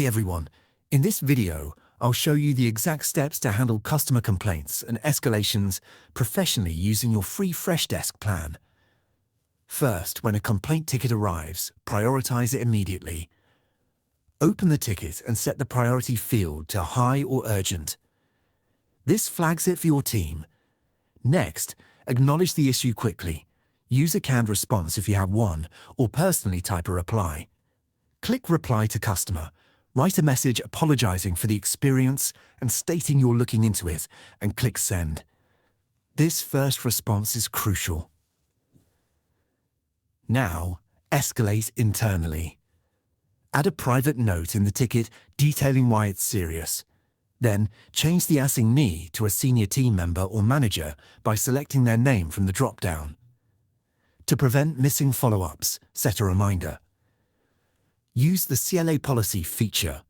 Hey everyone, in this video, I'll show you the exact steps to handle customer complaints and escalations professionally using your free Freshdesk plan. First, when a complaint ticket arrives, prioritize it immediately. Open the ticket and set the priority field to high or urgent. This flags it for your team. Next, acknowledge the issue quickly. Use a canned response if you have one, or personally type a reply. Click Reply to Customer. Write a message apologizing for the experience and stating you're looking into it, and click Send. This first response is crucial. Now, escalate internally. Add a private note in the ticket detailing why it's serious. Then, change the assignee to a senior team member or manager by selecting their name from the drop-down. To prevent missing follow-ups, set a reminder. Use the CLA policy feature.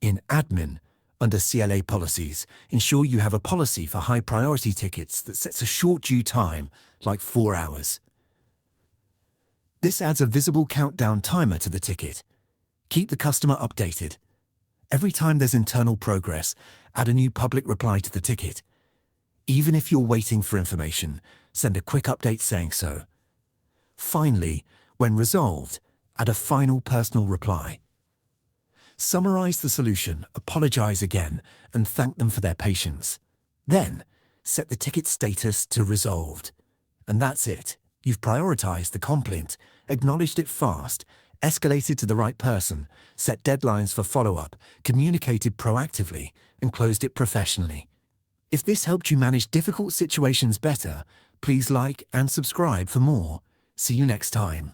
In Admin, under CLA policies, ensure you have a policy for high-priority tickets that sets a short due time, like 4 hours. This adds a visible countdown timer to the ticket. Keep the customer updated. Every time there's internal progress, add a new public reply to the ticket. Even if you're waiting for information, send a quick update saying so. Finally, when resolved, add a final personal reply. Summarize the solution, apologize again, and thank them for their patience. Then, set the ticket status to resolved. And that's it. You've prioritized the complaint, acknowledged it fast, escalated to the right person, set deadlines for follow-up, communicated proactively, and closed it professionally. If this helped you manage difficult situations better, please like and subscribe for more. See you next time.